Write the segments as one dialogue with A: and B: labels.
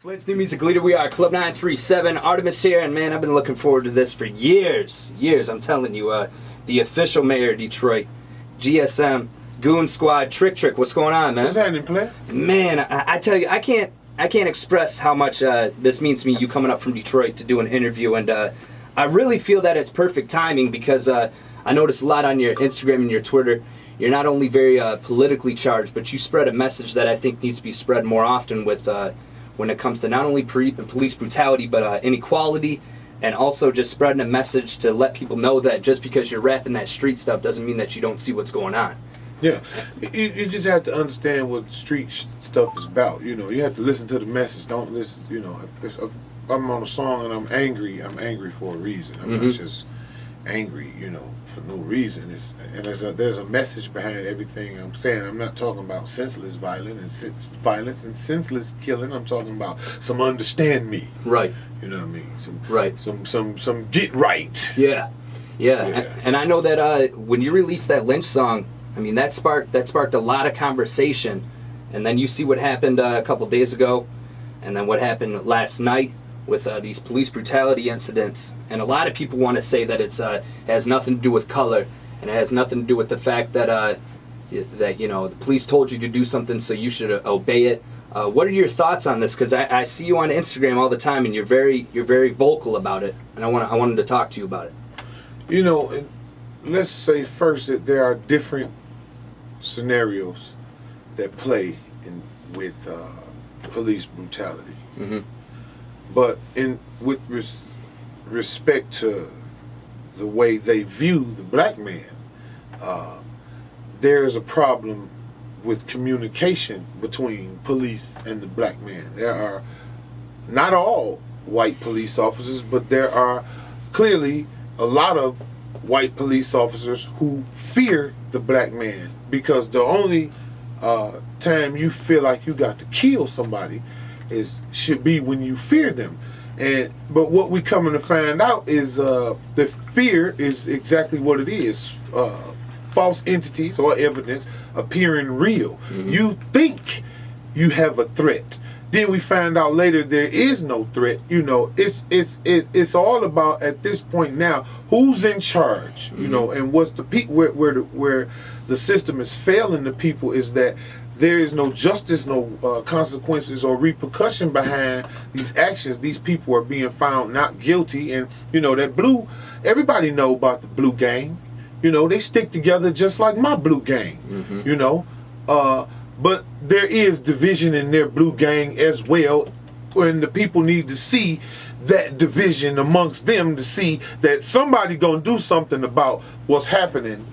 A: Flint's new music leader, we are Club 937, Artimis here, and man, I've been looking forward to this for years, I'm telling you. The official mayor of Detroit, GSM, Goon Squad, Trick, what's going on, man?
B: What's happening, player?
A: Man, I tell you, I can't express how much this means to me, you coming up from Detroit to do an interview, and I really feel that it's perfect timing because I notice a lot on your Instagram and your Twitter. You're not only very politically charged, but you spread a message that I think needs to be spread more often with when it comes to not only police brutality, but inequality, and also just spreading a message to let people know that just because you're rapping that street stuff doesn't mean that you don't see what's going on.
B: Yeah, you just have to understand what street stuff is about. You know, you have to listen to the message. Don't listen. You know, if I'm on a song and I'm angry for a reason. I'm not just angry, you know, for no reason. There's a message behind everything I'm saying. I'm not talking about senseless violence and senseless killing. I'm talking about some understand me.
A: Right.
B: You know what I mean? Some get right.
A: Yeah. And I know that when you released that Lynch song, I mean that sparked a lot of conversation. And then you see what happened a couple days ago, and then what happened last night with these police brutality incidents. And a lot of people want to say that it has nothing to do with color, and it has nothing to do with the fact that you know, the police told you to do something, so you should obey it. What are your thoughts on this? Because I see you on Instagram all the time, and you're very vocal about it, and I wanted to talk to you about it. You
B: know, let's say first that there are different scenarios that play with police brutality. But with respect to the way they view the black man, there is a problem with communication between police and the black man. There are not all white police officers, but there are clearly a lot of white police officers who fear the black man, because the only time you feel like you got to kill somebody should be when you fear them. But what we coming to find out is the fear is exactly what it is. False entities or evidence appearing real. You think you have a threat. Then we find out later there is no threat. You know, it's all about at this point now who's in charge. You know, and what's the where the system is failing the people is that there is no justice, no consequences or repercussion behind these actions. These people are being found not guilty. And, you know, that blue, everybody know about the blue gang. You know, they stick together just like my blue gang, you know. But there is division in their blue gang as well. And the people need to see that division amongst them to see that somebody gonna do something about what's happening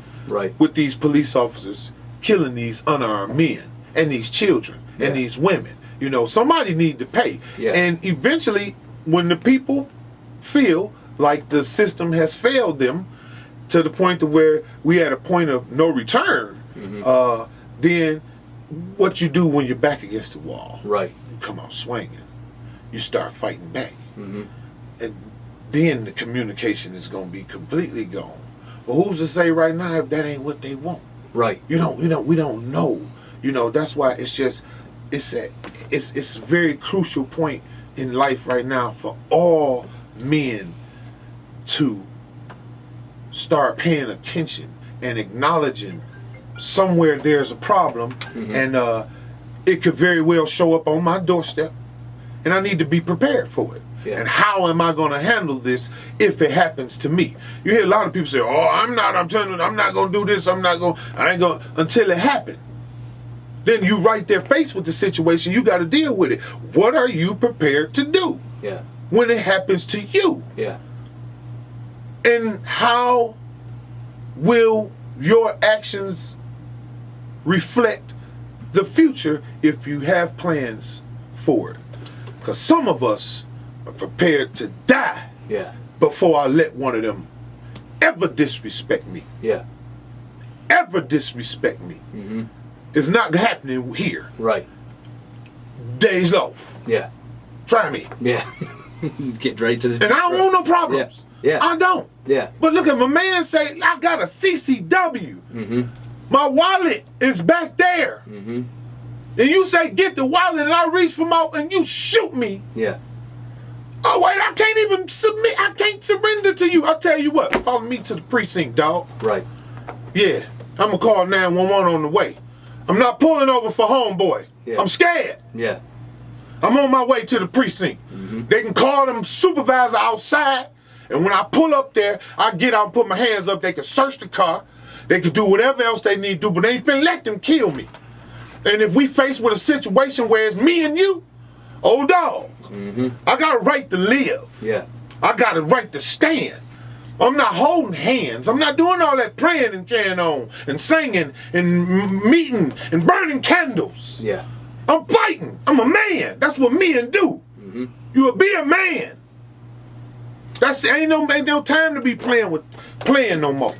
B: with these police officers killing these unarmed men and these children and these women. You know, somebody need to pay. And eventually, when the people feel like the system has failed them to the point to where we at a point of no return, then what you do when you're back against the wall? You come out swinging. You start fighting back. And then the communication is going to be completely gone. But who's to say right now if that ain't what they want? We don't know. You know, that's why it's a very crucial point in life right now for all men to start paying attention and acknowledging somewhere there's a problem, and it could very well show up on my doorstep, and I need to be prepared for it. And how am I going to handle this if it happens to me? You hear a lot of people say, "Oh, I'm not going to do this. I ain't going until it happened." Then you right there faced with the situation, you got to deal with it. What are you prepared to do when it happens to you? And how will your actions reflect the future if you have plans for it? Because some of us are prepared to die before I let one of them ever disrespect me. Ever disrespect me. It's not happening here. Days off. Try me.
A: Get right to the...
B: And I don't want no problems. I don't. But look at my man say, I got a CCW. My wallet is back there. and you say, get the wallet, and I reach for my, and you shoot me.
A: Yeah.
B: Oh, wait, I can't even submit. I can't surrender to you. I'll tell you what. Follow me to the precinct, dog.
A: Right.
B: Yeah. I'm going to call 911 on the way. I'm not pulling over for homeboy.
A: Yeah.
B: I'm scared.
A: Yeah.
B: I'm on my way to the precinct. They can call them supervisor outside. And when I pull up there, I get out and put my hands up. They can search the car. They can do whatever else they need to do. But they ain't finna let them kill me. And if we face with a situation where it's me and you, old dog, I got a right to live.
A: Yeah.
B: I got a right to stand. I'm not holding hands. I'm not doing all that praying and carrying on and singing and meeting and burning candles.
A: Yeah.
B: I'm fighting. I'm a man. That's what men do. You will be a man. That's ain't no time to be playing no more.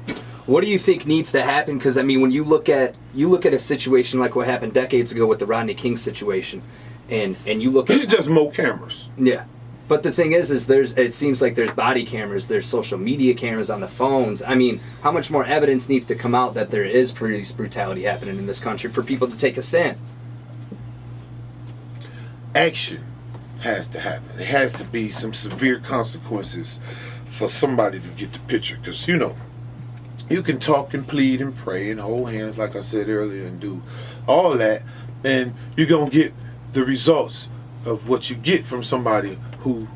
A: What do you think needs to happen? Because I mean, when you look at a situation like what happened decades ago with the Rodney King situation, and you look at
B: It's just more cameras.
A: Yeah. But the thing is it seems like there's body cameras, there's social media cameras on the phones. I mean, how much more evidence needs to come out that there is police brutality happening in this country for people to take a stand?
B: Action has to happen. It has to be some severe consequences for somebody to get the picture. Because, you can talk and plead and pray and hold hands, like I said earlier, and do all that, and you're going to get the results of what you get from somebody who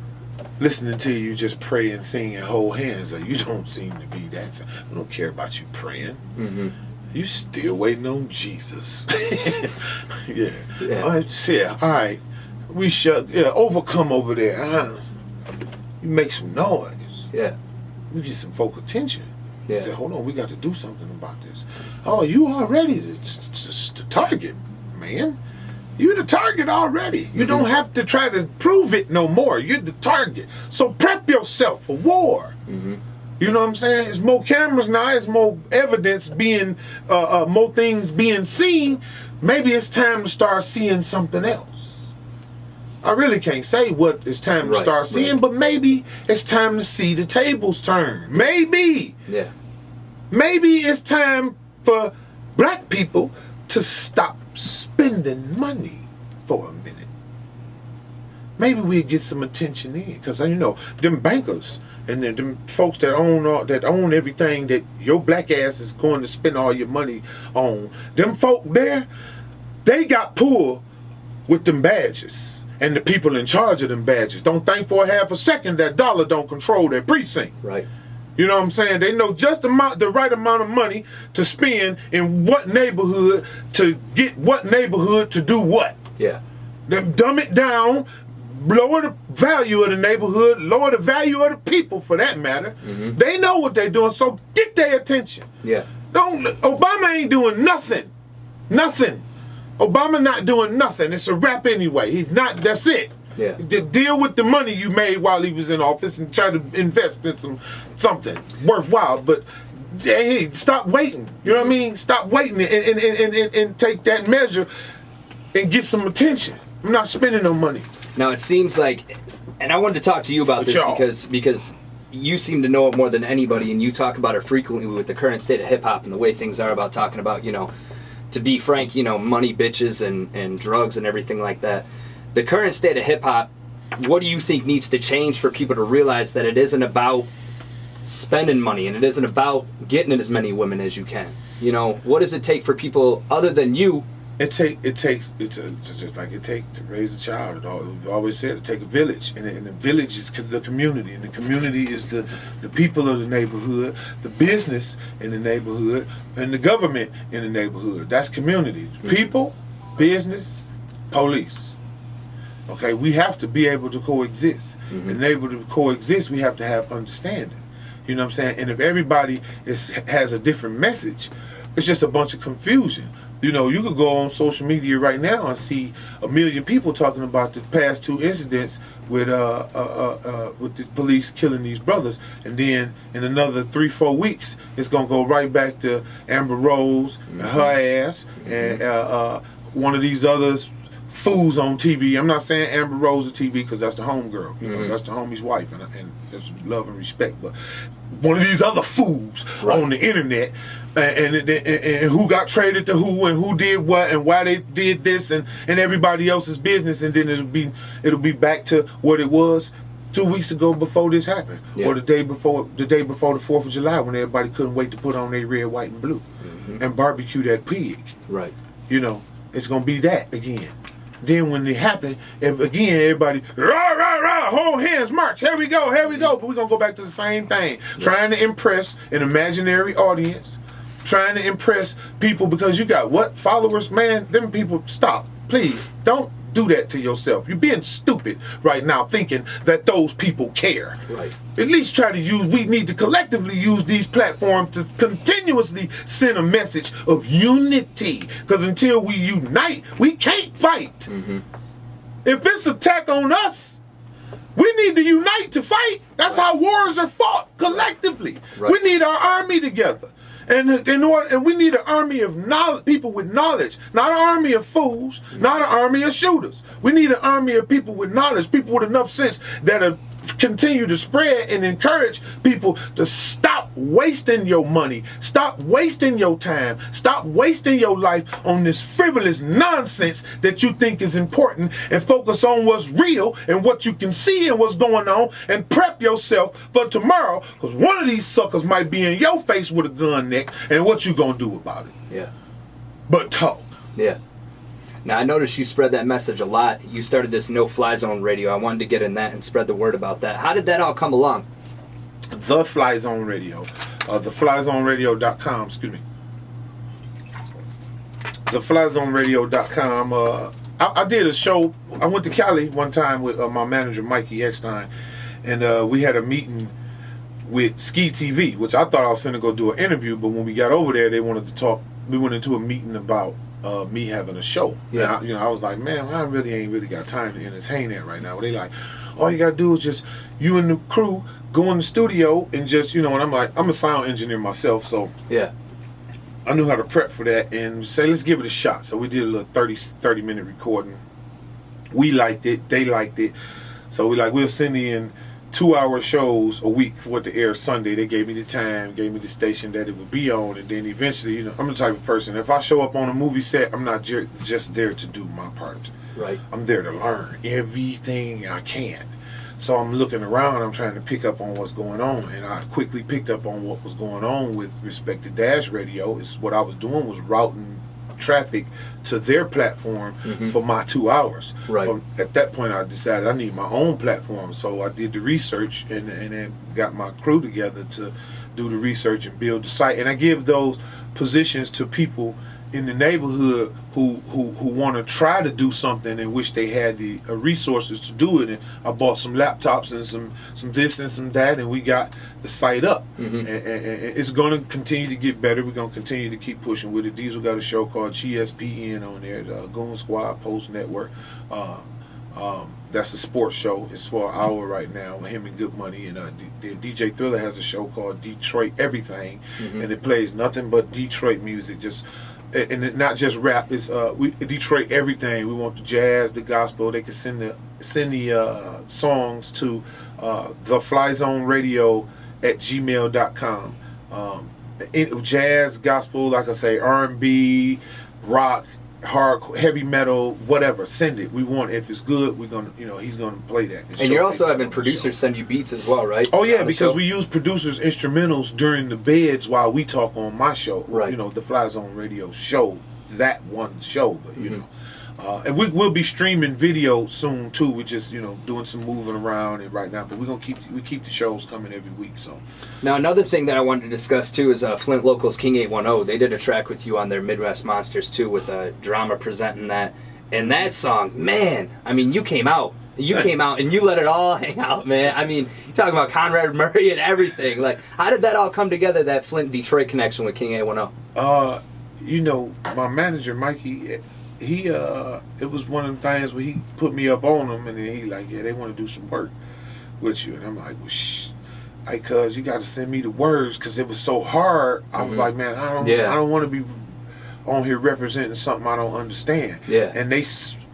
B: listening to you just pray and sing and hold hands. You don't seem to be that. I don't care about you praying. You still waiting on Jesus. Yeah. All right. We shall overcome over there. You make some noise.
A: Yeah.
B: We get some folk attention.
A: Yeah.
B: Say, hold on, we got to do something about this. Oh, you already the target, man. You're the target already. You don't have to try to prove it no more. You're the target. So prep yourself for war. You know what I'm saying? It's more cameras now. It's more evidence being, more things being seen. Maybe it's time to start seeing something else. I really can't say what it's time to start seeing, but maybe it's time to see the tables turn. Maybe.
A: Yeah.
B: Maybe it's time for black people to stop spending money for a minute. Maybe we'll get some attention in, because them bankers and them folks that own everything that your black ass is going to spend all your money on. Them folk there, they got pulled with them badges. And the people in charge of them badges don't think for a half a second that dollar don't control their precinct.
A: Right.
B: You know what I'm saying? They know just the right amount of money to spend in what neighborhood to get what neighborhood to do what.
A: Yeah.
B: Them dumb it down, lower the value of the neighborhood, lower the value of the people for that matter. They know what they're doing, so get their attention.
A: Yeah.
B: Obama ain't doing nothing. Nothing. Obama not doing nothing. It's a wrap anyway. He's not. That's it.
A: Yeah.
B: Deal with the money you made while he was in office and try to invest in something worthwhile. But hey, stop waiting. You know what I mean? Stop waiting and take that measure and get some attention. I'm not spending no money.
A: Now it seems like, and I wanted to talk to you about this because you seem to know it more than anybody, and you talk about it frequently with the current state of hip hop and the way things are about talking about, to be frank, money, bitches, and drugs and everything like that. The current state of hip-hop, what do you think needs to change for people to realize that it isn't about spending money and it isn't about getting as many women as you can? What does it take for people other than you?
B: It's just like it takes to raise a child. We always said it take a village, and the village is the community, and the community is the people of the neighborhood, the business in the neighborhood, and the government in the neighborhood. That's community. People, business, police. Okay, we have to be able to coexist. And able to coexist, we have to have understanding. You know what I'm saying? And if everybody has a different message, it's just a bunch of confusion. You could go on social media right now and see 1 million people talking about the past 2 incidents with the police killing these brothers, and then in another 3-4 weeks, it's gonna go right back to Amber Rose and her ass and one of these others fools on TV. I'm not saying Amber Rose on TV because that's the homegirl. That's the homie's wife, and there's love and respect. But one of these other fools on the internet and who got traded to who and who did what and why they did this and everybody else's business, and then it'll be back to what it was 2 weeks ago before this happened, or the day before the 4th of July, when everybody couldn't wait to put on their red, white, and blue and barbecue that pig.
A: Right.
B: You know, it's gonna be that again. Then when it happened, again, everybody, rah, rah, rah, hold hands, march, here we go. But we're gonna go back to the same thing, trying to impress an imaginary audience, trying to impress people because you got what? Followers, man, them people, stop. Please, don't do that to yourself. You're being stupid right now thinking that those people care.
A: Right.
B: At least try to we need to collectively use these platforms to continuously send a message of unity. Because until we unite, we can't fight. If it's an attack on us, we need to unite to fight. That's how wars are fought, collectively. We need our army together. And we need an army of knowledge, people with knowledge, not an army of fools, not an army of shooters. We need an army of people with knowledge, people with enough sense that'll continue to spread and encourage people to stop wasting your money, stop wasting your time, stop wasting your life on this frivolous nonsense that you think is important, and focus on what's real and what you can see and what's going on, and prep yourself for tomorrow, because one of these suckers might be in your face with a gun next, and what you gonna do about it?
A: Yeah.
B: But talk.
A: Yeah. Now, I noticed you spread that message a lot. You started this no-fly zone radio. I wanted to get in that and spread the word about that. How did that all come along?
B: The Fly Zone Radio. TheFlyZoneRadio.com, excuse me. TheFlyZoneRadio.com. I did a show. I went to Cali one time with my manager, Mikey Eckstein, and we had a meeting with Ski TV, which I thought I was finna go do an interview, but when we got over there, they wanted to talk. We went into a meeting about me having a show.
A: Yeah.
B: And I was like, man, I ain't really got time to entertain that right now. But they like, all you gotta do is just, you and the crew go in the studio and just, and I'm like, I'm a sound engineer myself, so
A: yeah,
B: I knew how to prep for that and say, let's give it a shot. So we did a little 30 minute recording. We liked it, they liked it. So we'll send in 2-hour shows a week for what to air Sunday. They gave me the time, gave me the station that it would be on, and then eventually, I'm the type of person, if I show up on a movie set, I'm not just there to do my part.
A: Right.
B: I'm there to learn everything I can. So I'm looking around, I'm trying to pick up on what's going on, and I quickly picked up on what was going on with respect to Dash Radio. Is what I was doing was routing traffic to their platform for my 2 hours.
A: Right.
B: At that point, I decided I need my own platform, so I did the research and then got my crew together to do the research and build the site. And I give those positions to people in the neighborhood who want to try to do something and wish they had the resources to do it. And I bought some laptops and some this and some that, and we got the site up. And it's going to continue to get better. We're going to continue to keep pushing with it. Diesel got a show called GSPN on there, the Goon Squad Post Network. That's a sports show. It's for an hour right now with him and Good Money. And DJ Thriller has a show called Detroit Everything, and it plays nothing but Detroit music, and it, not just rap. It's Detroit Everything. We want the jazz, the gospel. They can send the songs to theflyzoneradio@gmail.com. Jazz, gospel, like I say, R&B, rock, hard, heavy metal, whatever. Send it. We want. If it's good, we're gonna. He's gonna play that.
A: And you're also having producers send you beats as well, right?
B: Oh yeah, because we use producers' instrumentals during the beds while we talk on my show.
A: Right.
B: The Fly Zone Radio show, that one show. But and we'll be streaming video soon too. We're just doing some moving around and right now, but we keep the shows coming every week. So
A: now another thing that I wanted to discuss too is Flint Locals King 810. They did a track with you on their Midwest Monsters too, with Drama presenting that. And that song, man, I mean, you came out and you let it all hang out, man. I mean, you're talking about Conrad Murray and everything. Like, how did that all come together? That Flint Detroit connection with King 810.
B: My manager Mikey. It was one of the things where he put me up on them, and then he like, yeah, they want to do some work with you, and I'm like, well, cuz you got to send me the words, because it was so hard. I was like, man, I don't want to be on here representing something I don't understand.
A: Yeah.
B: And they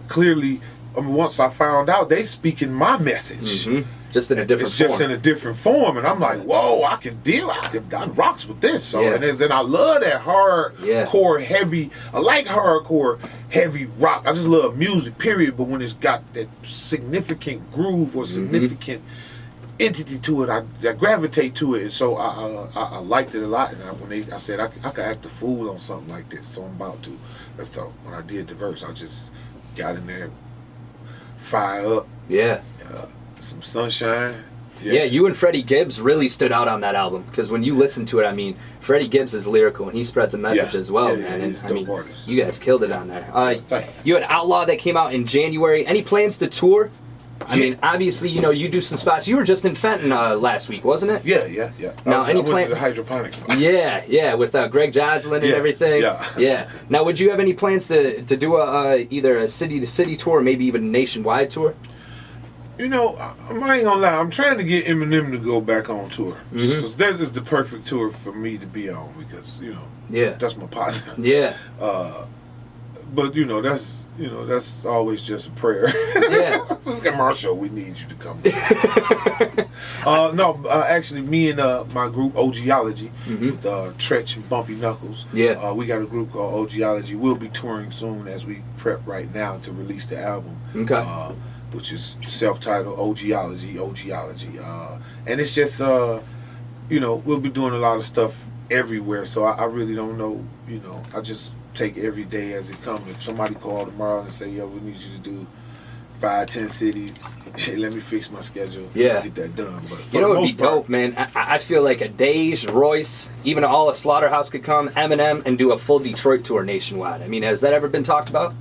B: clearly, once I found out, they speaking my message.
A: Just in a different form.
B: It's just in a different form, and I'm like, whoa, I rocks with this. So and then I love that hardcore heavy. I like hardcore heavy rock. I just love music, period. But when it's got that significant groove or significant entity to it, I gravitate to it, and so I liked it a lot. And I said I could act a fool on something like this, so I'm about to. So when I did the verse, I just got in there, fire up.
A: Yeah.
B: Some sunshine.
A: Yeah, you and Freddie Gibbs really stood out on that album, because when you listen to it, I mean, Freddie Gibbs is lyrical and he spreads a message as well, man. And I mean, you guys killed it on there. You had Outlaw that came out in January. Any plans to tour? I mean, obviously, you know, you do some spots. You were just in Fenton last week, wasn't it?
B: Yeah.
A: Now,
B: I went to the hydroponic spot.
A: Yeah, with Greg Joslin and everything. Yeah. Now, would you have any plans to do either a city-to-city tour or maybe even a nationwide tour?
B: You know, I ain't gonna lie. I'm trying to get Eminem to go back on tour, because that is the perfect tour for me to be on, because that's my partner. Yeah. But that's always just a prayer. Yeah. Look at Marshall. We need you to come. Actually, me and my group OGology with Tretch and Bumpy Knuckles. Yeah. We got a group called OGology. We'll be touring soon as we prep right now to release the album. Okay. Which is self-titled OGology. And it's just, we'll be doing a lot of stuff everywhere. So I really don't know, I just take every day as it comes. If somebody called tomorrow and say, yo, we need you to do 5-10 cities, let me fix my schedule. Yeah. Get that done. But
A: it would be dope, man. I feel like a Dej, Royce, even all of Slaughterhouse could come, Eminem, and do a full Detroit tour nationwide. I mean, has that ever been talked about?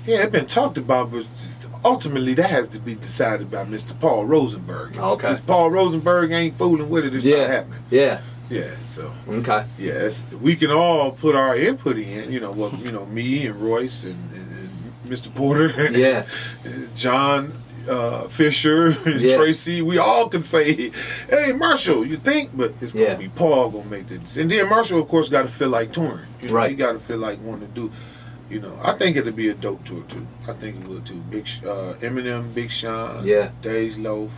B: Yeah, it's been talked about, but ultimately that has to be decided by Mr. Paul Rosenberg. Okay. Mr. Paul Rosenberg ain't fooling with it. It's not happening. Yeah. Yeah, so we can all put our input in, me and Royce and Mr. Porter, John Fisher, Tracy. We all can say, "Hey, Marshall, you think?" But it's gonna be Paul gonna make this, and then Marshall, of course, got to feel like touring. Right. He got to feel like wanting to do. I think it'll be a dope tour too. I think it will too. Eminem, Big Sean, Dej Loaf,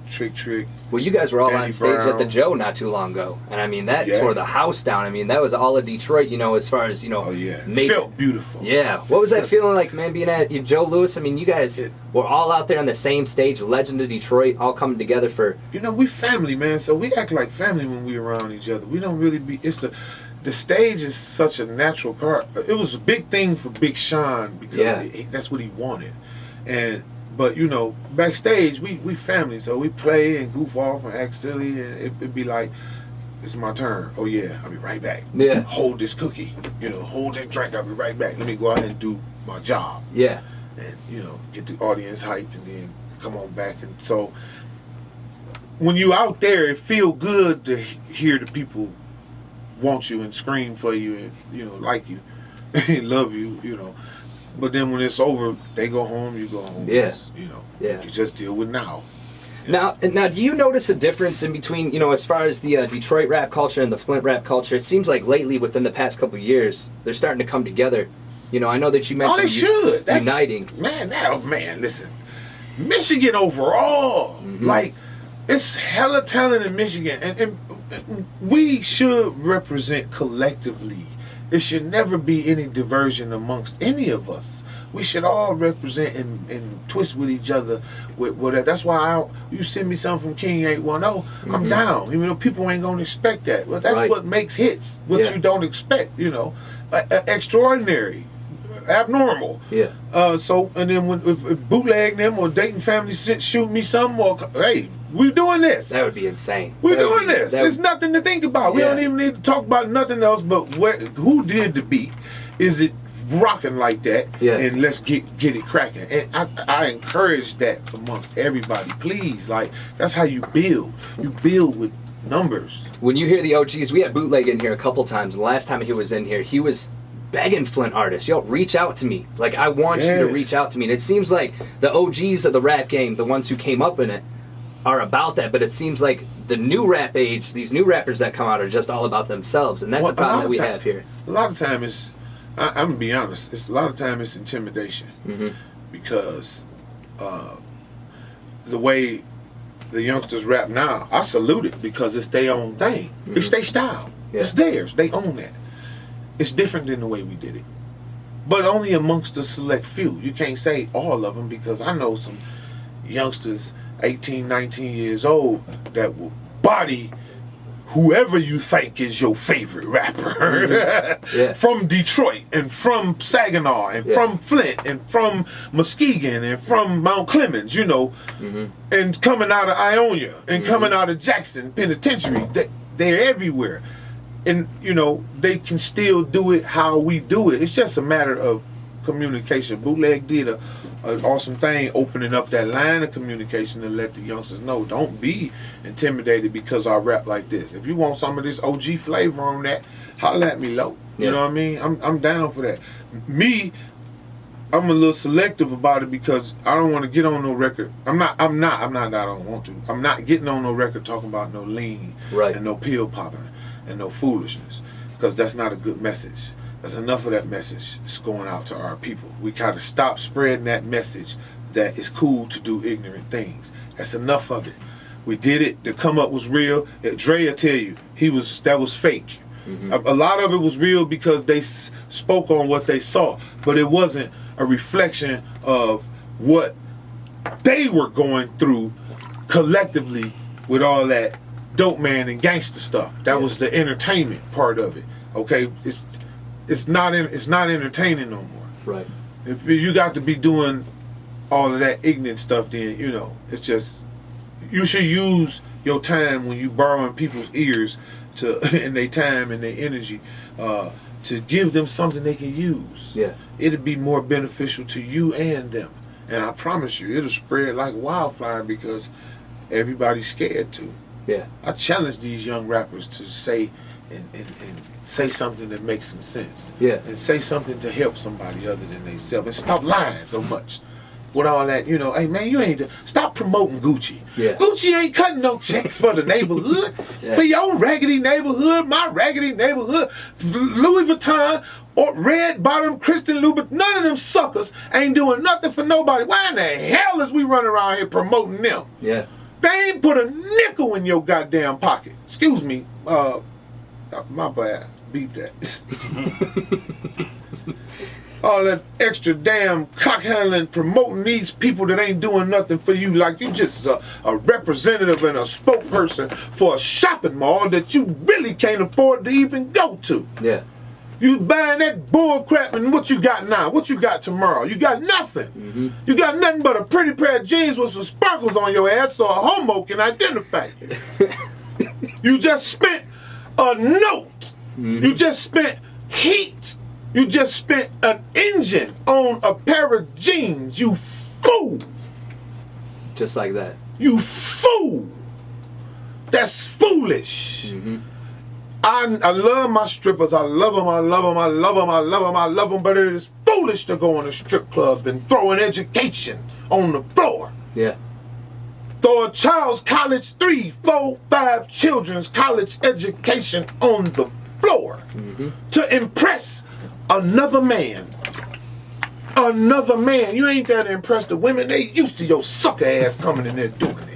B: Trick.
A: Well, you guys were all on stage at the Joe not too long ago, and I mean that tore the house down. I mean that was all of Detroit, as far as
B: felt beautiful.
A: Yeah, what was that feeling like, man? Being at Joe Louis. I mean, you guys were all out there on the same stage, Legend of Detroit, all coming together for.
B: We family, man. So we act like family when we around each other. We don't really be. The stage is such a natural part. It was a big thing for Big Sean because that's what he wanted, But backstage we family, so we play and goof off and act silly, and it'd be like, it's my turn. Oh yeah, I'll be right back. Yeah. Hold this cookie. Hold that drink. I'll be right back. Let me go out and do my job. Yeah. And get the audience hyped, and then come on back. And so when you out there, it feel good to hear the people want you and scream for you and like you and love you. But then when it's over, they go home, you go home. Yeah. You just deal with now.
A: Now, do you notice a difference in between, as far as the Detroit rap culture and the Flint rap culture? It seems like lately, within the past couple of years, they're starting to come together. I know that you mentioned uniting.
B: Man, listen. Michigan overall, it's hella talent in Michigan, and we should represent collectively. There should never be any diversion amongst any of us. We should all represent and twist with each other. That's why you send me something from King 810, I'm down. Even though people ain't gonna expect that. Well, that's what makes hits. What you don't expect. Extraordinary, abnormal. Yeah. And then when if bootleg them or Dayton family shoot me something, or hey, we're doing this.
A: That would be insane.
B: We're doing this. There's nothing to think about. We don't even need to talk about nothing else but who did the beat. Is it rocking like that? Yeah. And let's get it cracking. And I encourage that amongst everybody. Please, that's how you build. You build with numbers.
A: When you hear the OGs, we had Bootleg in here a couple times. And the last time he was in here, he was begging Flint artists, reach out to me. I want you to reach out to me. And it seems like the OGs of the rap game, the ones who came up in it, are about that, but it seems like the new rap age, these new rappers that come out are just all about themselves, and that's a problem that we have here.
B: A lot of time is, I'm gonna be honest, a lot of time it's intimidation, because the way the youngsters rap now, I salute it because it's their own thing. Mm-hmm. It's their style. Yeah. It's theirs. They own that. It's different than the way we did it. But only amongst a select few. You can't say all of them, because I know some youngsters, 18, 19 years old, that will body whoever you think is your favorite rapper. Mm-hmm. Yeah. From Detroit and from Saginaw and from Flint and from Muskegon and from Mount Clemens, you know, and coming out of Ionia and coming out of Jackson Penitentiary. They're everywhere. And, you know, they can still do it how we do it. It's just a matter of communication. Bootleg did an awesome thing opening up that line of communication to let the youngsters know, don't be intimidated because I rap like this. If you want some of this OG flavor on that, holla at me low. You know what I mean? I'm down for that. Me, I'm a little selective about it because I don't want to get on no record. I don't want to. I'm not getting on no record talking about no lean and no pill popping and no foolishness, because that's not a good message. There's enough of that message that's going out to our people. We gotta stop spreading that message that it's cool to do ignorant things. That's enough of it. We did it. The come up was real. Dre will tell you that was fake. Mm-hmm. A lot of it was real because they spoke on what they saw, but it wasn't a reflection of what they were going through collectively with all that dope man and gangster stuff. That was the entertainment part of it. Okay, it's not entertaining no more. Right. If you got to be doing all of that ignorant stuff, then you know it's just, you should use your time when you borrowing people's ears to and their time and their energy to give them something they can use. Yeah. It'd be more beneficial to you and them, and I promise you, it'll spread like wildfire because everybody's scared to. Yeah. I challenge these young rappers to say and say something that makes some sense. Yeah. And say something to help somebody other than themselves. And stop lying so much with all that, you know, hey man, you ain't stop promoting Gucci. Yeah. Gucci ain't cutting no checks for the neighborhood. For your raggedy neighborhood, my raggedy neighborhood, Louis Vuitton or Red Bottom, Christian Louboutin, none of them suckers ain't doing nothing for nobody. Why in the hell is we running around here promoting them? Yeah. They ain't put a nickel in your goddamn pocket. Excuse me, my bad. Beat that. All that extra damn cock handling, promoting these people that ain't doing nothing for you, like you just a representative and a spokesperson for a shopping mall that you really can't afford to even go to. Yeah. You buying that bull crap, and what you got now? What you got tomorrow? You got nothing. Mm-hmm. You got nothing but a pretty pair of jeans with some sparkles on your ass so a homo can identify you. You just spent a note. Mm-hmm. You just spent heat. You just spent an engine on a pair of jeans. You fool. Just like that. You fool. That's foolish. Mm-hmm. I love my strippers. I love them. I love them. I love them. I love them. I love them. But it is foolish to go in a strip club and throw an education on the floor. Yeah. Throw a child's college 3, 4, 5 children's college education on the floor to impress another man. Another man. You ain't there to impress the women. They used to your sucker ass coming in there doing it.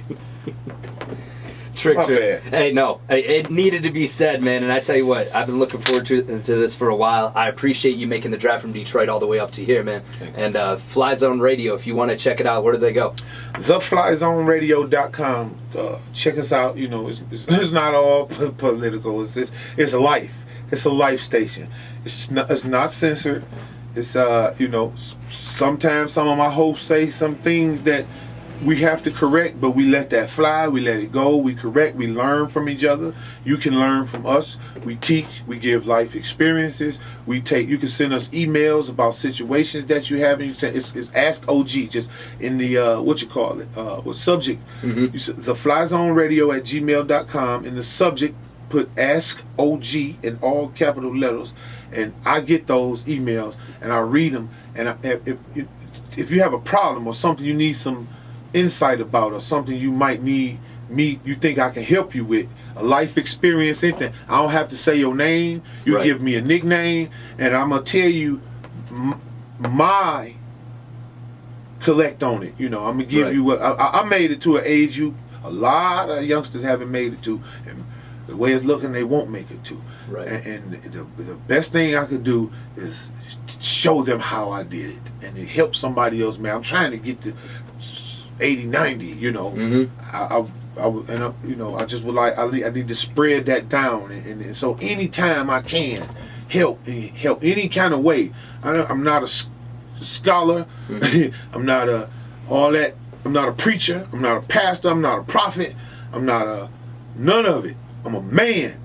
B: Trick. Hey, no. It needed to be said, man. And I tell you what, I've been looking forward to this for a while. I appreciate you making the drive from Detroit all the way up to here, man. And Fly Zone Radio, if you want to check it out, where do they go? TheFlyZoneRadio.com. Check us out. You know, it's not all political. It's life. It's a life station. It's not censored. It's you know, sometimes some of my hosts say some things that we have to correct, but we let that fly. We let it go. We correct. We learn from each other. You can learn from us. We teach. We give life experiences. You can send us emails about situations that you have. And it's Ask OG. Just in the what subject? Mm-hmm. TheFlyZoneRadio@gmail.com. In the subject, put Ask OG in all capital letters, and I get those emails and I read them. And if you have a problem or something you need some insight about, or something you might need you think I can help you with, a life experience, anything, I don't have to say your name. You give me a nickname, and I'm gonna tell you my collect on it. You know, I'm gonna give you what I made it to an age a lot of youngsters haven't made it to, and the way it's looking, they won't make it to.
A: Right.
B: And the best thing I could do is show them how I did it, and it helps somebody else. Man, I'm trying to get to 80, 90. You know, I just would like, I need to spread that down, and so anytime I can help any kind of way. I'm not a scholar. I'm not a all that. I'm not a preacher. I'm not a pastor. I'm not a prophet. I'm not a none of it. I'm a man,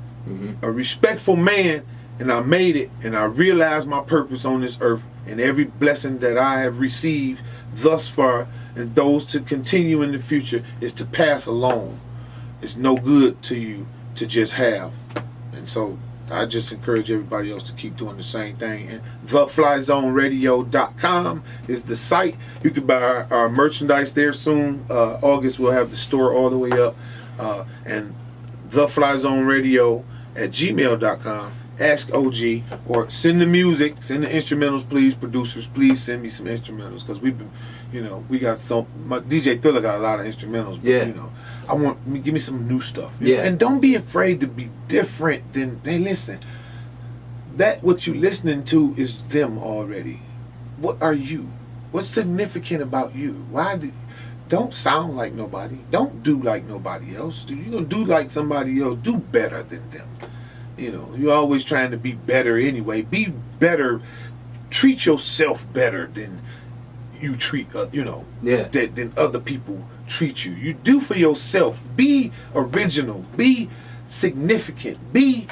B: a respectful man, and I made it, and I realized my purpose on this earth, and every blessing that I have received thus far, and those to continue in the future, is to pass along. It's no good to you to just have, and so I just encourage everybody else to keep doing the same thing. And theflyzoneradio.com is the site. You can buy our merchandise there soon. August we'll have the store all the way up. And theflyzoneradio@gmail.com. Ask OG, or send the music, send the instrumentals, please. Producers, please send me some instrumentals, because we've been, we got some. My DJ Thriller got a lot of instrumentals, but I want give me some new stuff. And don't be afraid to be different. Hey, listen, that what you listening to is them already. What are you? What's significant about you? Don't sound like nobody. Don't do like nobody else. You're gonna do like somebody else. Do better than them. You're always trying to be better anyway. Be better. Treat yourself better than you treat, than other people treat you. You do for yourself. Be original. Be significant. Be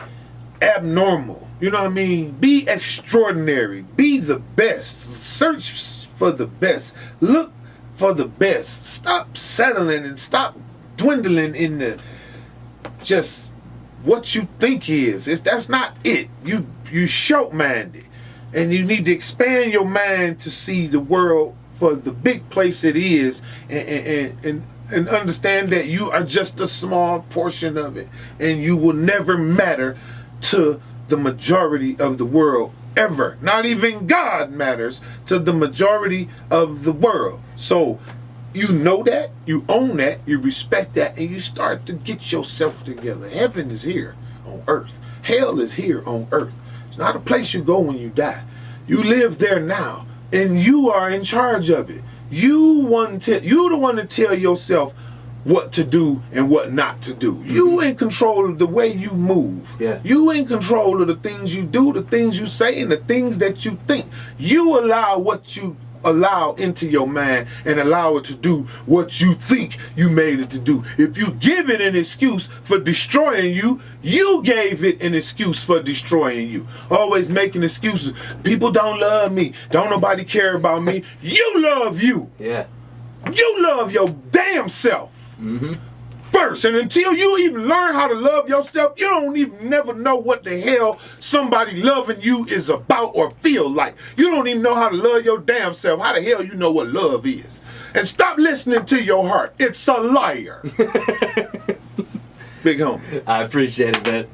B: abnormal. You know what I mean? Be extraordinary. Be the best. Search for the best. Look for the best. Stop settling and stop dwindling in the just what you think is. That's not it. You short-minded, and you need to expand your mind to see the world for the big place it is, and understand that you are just a small portion of it, and you will never matter to the majority of the world ever. Not even God matters to the majority of the world. So you know that, you own that, you respect that, and you start to get yourself together. Heaven is here on earth. Hell is here on earth. It's not a place you go when you die. You live there now, and you are in charge of it. You the one to tell yourself what to do and what not to do. You in control of the way you move. You in control of the things you do, the things you say, and the things that you think. You allow what you allow into your mind, and allow it to do what you think you made it to do. If you give it an excuse for destroying you, you gave it an excuse for destroying you. Always making excuses. People don't love me. Don't nobody care about me. You love you. You love your damn self. First, and until you even learn how to love yourself, you don't even never know what the hell somebody loving you is about or feel like. You don't even know how to love your damn self. How the hell you know what love is? And stop listening to your heart. It's a liar. Big homie.
A: I appreciate it, man.